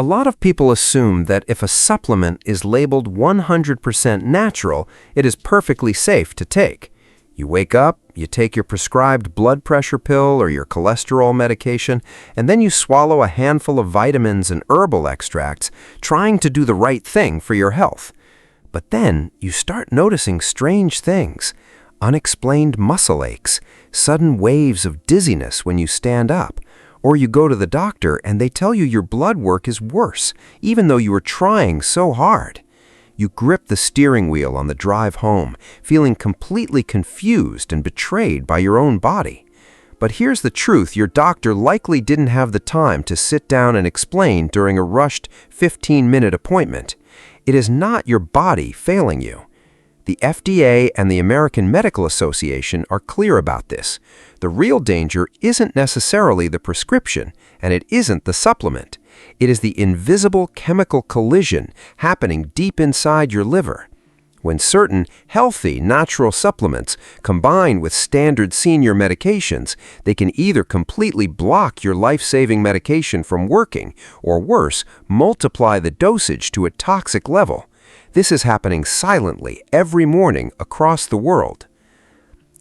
A lot of people assume that if a supplement is labeled 100% natural, it is perfectly safe to take. You wake up, you take your prescribed blood pressure pill or your cholesterol medication, and then you swallow a handful of vitamins and herbal extracts, trying to do the right thing for your health. But then you start noticing strange things: unexplained muscle aches, sudden waves of dizziness when you stand up, or you go to the doctor and they tell you your blood work is worse, even though you were trying so hard. You grip the steering wheel on the drive home, feeling completely confused and betrayed by your own body. But here's the truth: your doctor likely didn't have the time to sit down and explain during a rushed 15-minute appointment. It is not your body failing you. The FDA and the American Medical Association are clear about this. The real danger isn't necessarily the prescription, and it isn't the supplement. It is the invisible chemical collision happening deep inside your liver. When certain healthy, natural supplements combine with standard senior medications, they can either completely block your life-saving medication from working, or worse, multiply the dosage to a toxic level. This is happening silently every morning across the world.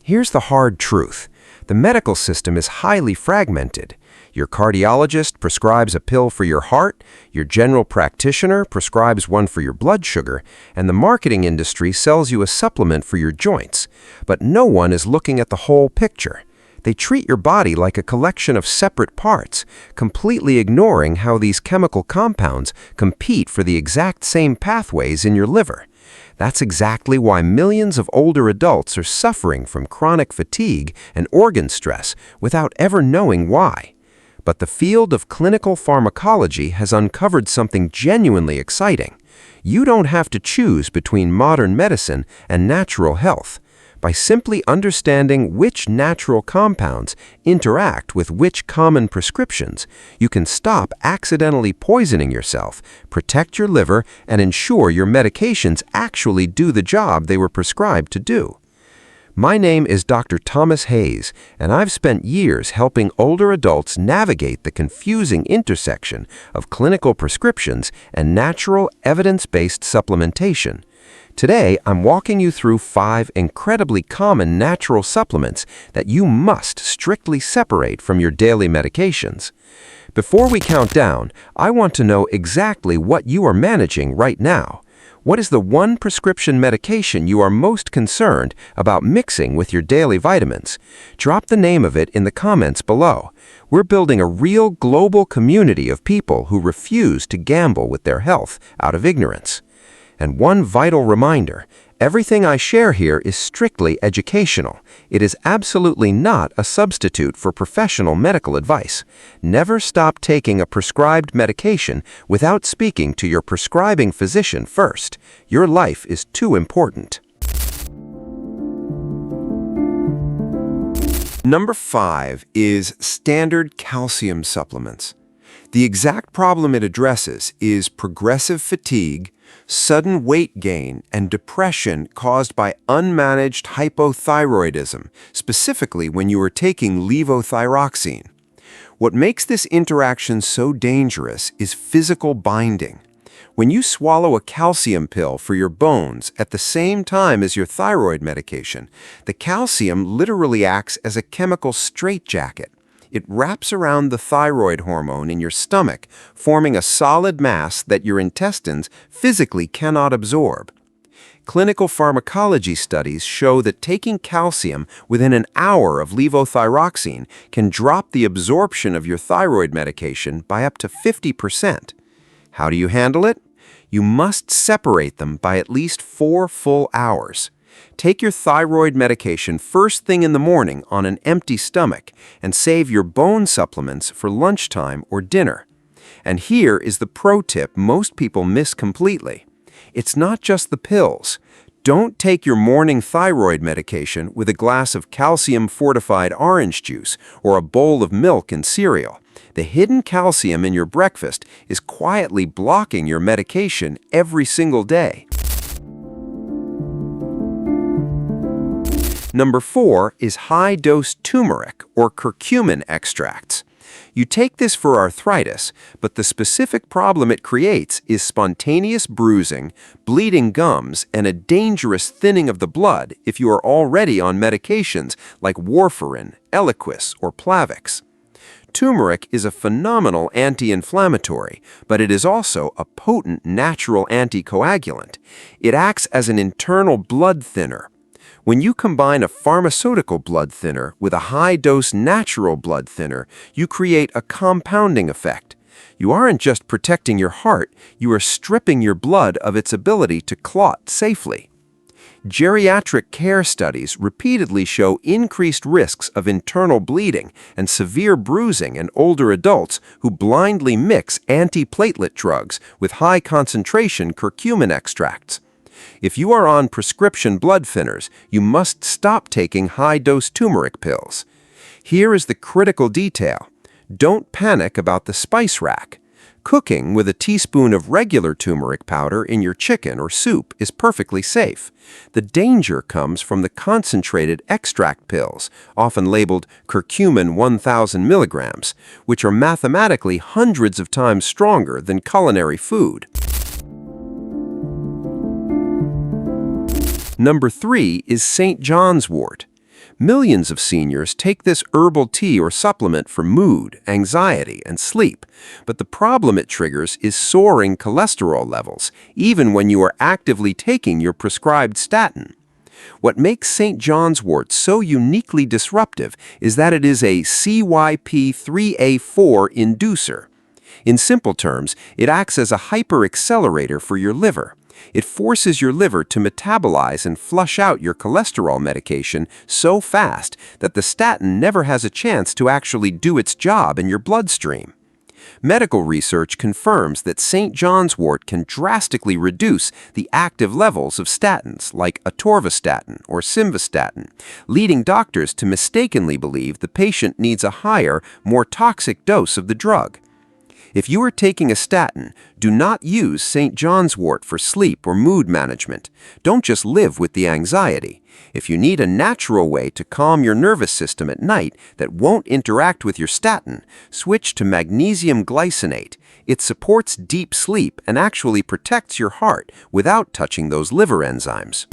Here's the hard truth: the medical system is highly fragmented. Your cardiologist prescribes a pill for your heart, your general practitioner prescribes one for your blood sugar, and the marketing industry sells you a supplement for your joints. But no one is looking at the whole picture. They treat your body like a collection of separate parts, completely ignoring how these chemical compounds compete for the exact same pathways in your liver. That's exactly why millions of older adults are suffering from chronic fatigue and organ stress without ever knowing why. But the field of clinical pharmacology has uncovered something genuinely exciting. You don't have to choose between modern medicine and natural health. By simply understanding which natural compounds interact with which common prescriptions, you can stop accidentally poisoning yourself, protect your liver, and ensure your medications actually do the job they were prescribed to do. My name is Dr. Thomas Hayes, and I've spent years helping older adults navigate the confusing intersection of clinical prescriptions and natural, evidence-based supplementation. Today, I'm walking you through 5 incredibly common natural supplements that you must strictly separate from your daily medications. Before we count down, I want to know exactly what you are managing right now. What is the one prescription medication you are most concerned about mixing with your daily vitamins? Drop the name of it in the comments below. We're building a real global community of people who refuse to gamble with their health out of ignorance. And one vital reminder: everything I share here is strictly educational. It is absolutely not a substitute for professional medical advice. Never stop taking a prescribed medication without speaking to your prescribing physician first. Your life is too important. Number 5 is standard calcium supplements. The exact problem it addresses is progressive fatigue, sudden weight gain, and depression caused by unmanaged hypothyroidism, specifically when you are taking levothyroxine. What makes this interaction so dangerous is physical binding. When you swallow a calcium pill for your bones at the same time as your thyroid medication, the calcium literally acts as a chemical straitjacket. It wraps around the thyroid hormone in your stomach, forming a solid mass that your intestines physically cannot absorb. Clinical pharmacology studies show that taking calcium within an hour of levothyroxine can drop the absorption of your thyroid medication by up to 50%. How do you handle it? You must separate them by at least 4 full hours. Take your thyroid medication first thing in the morning on an empty stomach and save your bone supplements for lunchtime or dinner. And here is the pro tip most people miss completely. It's not just the pills. Don't take your morning thyroid medication with a glass of calcium-fortified orange juice or a bowl of milk and cereal. The hidden calcium in your breakfast is quietly blocking your medication every single day. Number 4 is high-dose turmeric or curcumin extracts. You take this for arthritis, but the specific problem it creates is spontaneous bruising, bleeding gums, and a dangerous thinning of the blood if you are already on medications like Warfarin, Eliquis, or Plavix. Turmeric is a phenomenal anti-inflammatory, but it is also a potent natural anticoagulant. It acts as an internal blood thinner. When you combine a pharmaceutical blood thinner with a high-dose natural blood thinner, you create a compounding effect. You aren't just protecting your heart, you are stripping your blood of its ability to clot safely. Geriatric care studies repeatedly show increased risks of internal bleeding and severe bruising in older adults who blindly mix antiplatelet drugs with high-concentration curcumin extracts. If you are on prescription blood thinners, you must stop taking high-dose turmeric pills. Here is the critical detail. Don't panic about the spice rack. Cooking with a teaspoon of regular turmeric powder in your chicken or soup is perfectly safe. The danger comes from the concentrated extract pills, often labeled curcumin 1,000 milligrams, which are mathematically hundreds of times stronger than culinary food. Number 3 is St. John's wort. Millions of seniors take this herbal tea or supplement for mood, anxiety, and sleep, but the problem it triggers is soaring cholesterol levels, even when you are actively taking your prescribed statin. What makes St. John's wort so uniquely disruptive is that it is a CYP3A4 inducer. In simple terms, it acts as a hyperaccelerator for your liver. It forces your liver to metabolize and flush out your cholesterol medication so fast that the statin never has a chance to actually do its job in your bloodstream. Medical research confirms that St. John's wort can drastically reduce the active levels of statins like atorvastatin or simvastatin, leading doctors to mistakenly believe the patient needs a higher, more toxic dose of the drug. If you are taking a statin, do not use St. John's wort for sleep or mood management. Don't just live with the anxiety. If you need a natural way to calm your nervous system at night that won't interact with your statin, switch to magnesium glycinate. It supports deep sleep and actually protects your heart without touching those liver enzymes.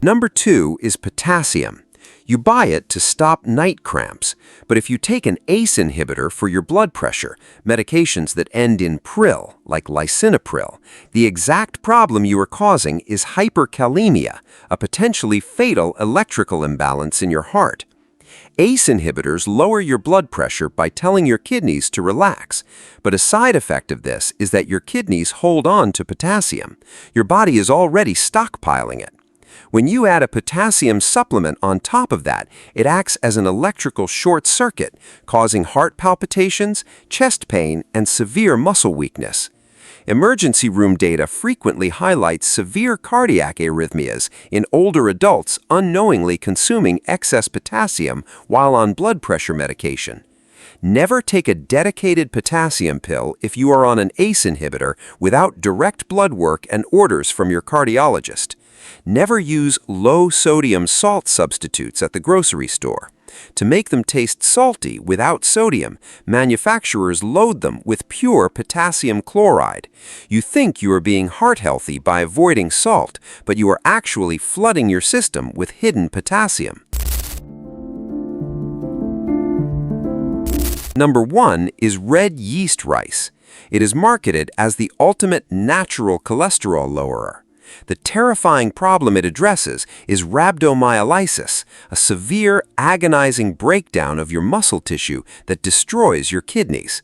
Number 2 is potassium. You buy it to stop night cramps, but if you take an ACE inhibitor for your blood pressure, medications that end in pril, like lisinopril, the exact problem you are causing is hyperkalemia, a potentially fatal electrical imbalance in your heart. ACE inhibitors lower your blood pressure by telling your kidneys to relax, but a side effect of this is that your kidneys hold on to potassium. Your body is already stockpiling it. When you add a potassium supplement on top of that, it acts as an electrical short circuit, causing heart palpitations, chest pain, and severe muscle weakness. Emergency room data frequently highlights severe cardiac arrhythmias in older adults unknowingly consuming excess potassium while on blood pressure medication. Never take a dedicated potassium pill if you are on an ACE inhibitor without direct blood work and orders from your cardiologist. Never use low-sodium salt substitutes at the grocery store. To make them taste salty without sodium, manufacturers load them with pure potassium chloride. You think you are being heart-healthy by avoiding salt, but you are actually flooding your system with hidden potassium. Number 1 is red yeast rice. It is marketed as the ultimate natural cholesterol lowerer. The terrifying problem it addresses is rhabdomyolysis, a severe, agonizing breakdown of your muscle tissue that destroys your kidneys.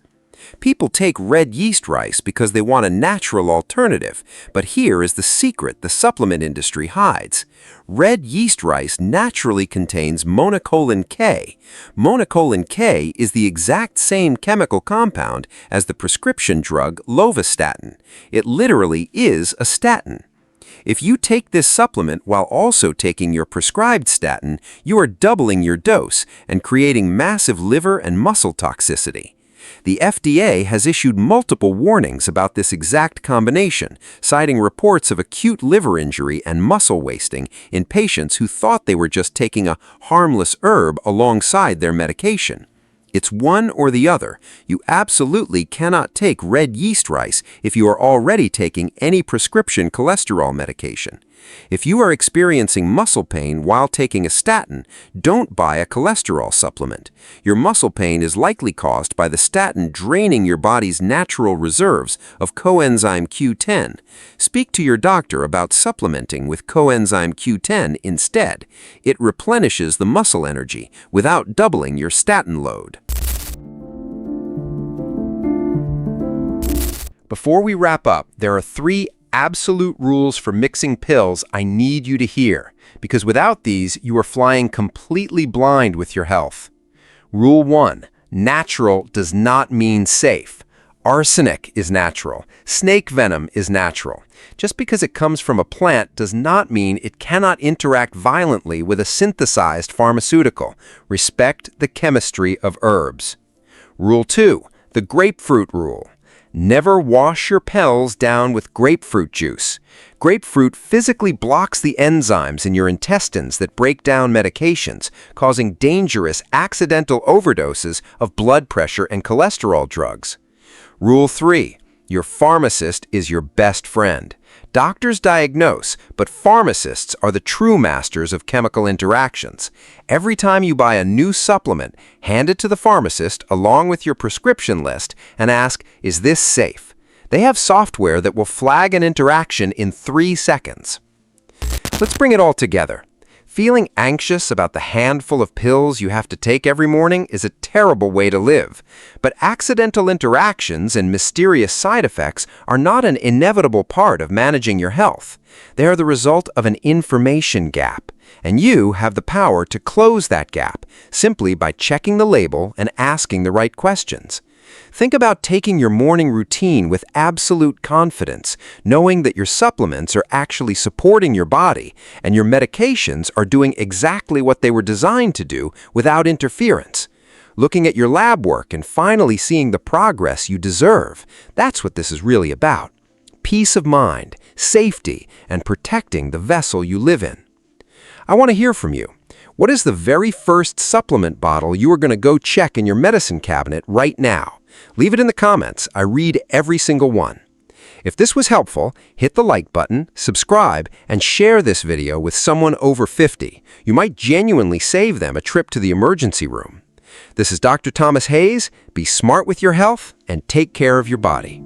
People take red yeast rice because they want a natural alternative, but here is the secret the supplement industry hides. Red yeast rice naturally contains monocolin K. Monocolin K is the exact same chemical compound as the prescription drug lovastatin. It literally is a statin. If you take this supplement while also taking your prescribed statin, you are doubling your dose and creating massive liver and muscle toxicity. The FDA has issued multiple warnings about this exact combination, citing reports of acute liver injury and muscle wasting in patients who thought they were just taking a harmless herb alongside their medication. It's one or the other. You absolutely cannot take red yeast rice if you are already taking any prescription cholesterol medication. If you are experiencing muscle pain while taking a statin, don't buy a cholesterol supplement. Your muscle pain is likely caused by the statin draining your body's natural reserves of coenzyme Q10. Speak to your doctor about supplementing with coenzyme Q10 instead. It replenishes the muscle energy without doubling your statin load. Before we wrap up, there are 3 absolute rules for mixing pills I need you to hear, because without these, you are flying completely blind with your health. Rule 1. Natural does not mean safe. Arsenic is natural. Snake venom is natural. Just because it comes from a plant does not mean it cannot interact violently with a synthesized pharmaceutical. Respect the chemistry of herbs. Rule 2. The grapefruit rule. Never wash your pills down with grapefruit juice. Grapefruit physically blocks the enzymes in your intestines that break down medications, causing dangerous accidental overdoses of blood pressure and cholesterol drugs. Rule 3. Your pharmacist is your best friend. Doctors diagnose, but pharmacists are the true masters of chemical interactions. Every time you buy a new supplement, hand it to the pharmacist along with your prescription list and ask, is this safe? They have software that will flag an interaction in 3 seconds. Let's bring it all together. Feeling anxious about the handful of pills you have to take every morning is a terrible way to live. But accidental interactions and mysterious side effects are not an inevitable part of managing your health. They are the result of an information gap, and you have the power to close that gap simply by checking the label and asking the right questions. Think about taking your morning routine with absolute confidence, knowing that your supplements are actually supporting your body and your medications are doing exactly what they were designed to do without interference. Looking at your lab work and finally seeing the progress you deserve, that's what this is really about. Peace of mind, safety, and protecting the vessel you live in. I want to hear from you. What is the very first supplement bottle you are going to go check in your medicine cabinet right now? Leave it in the comments. I read every single one. If this was helpful, hit the like button, subscribe, and share this video with someone over 50. You might genuinely save them a trip to the emergency room. This is Dr. Thomas Hayes. Be smart with your health and take care of your body.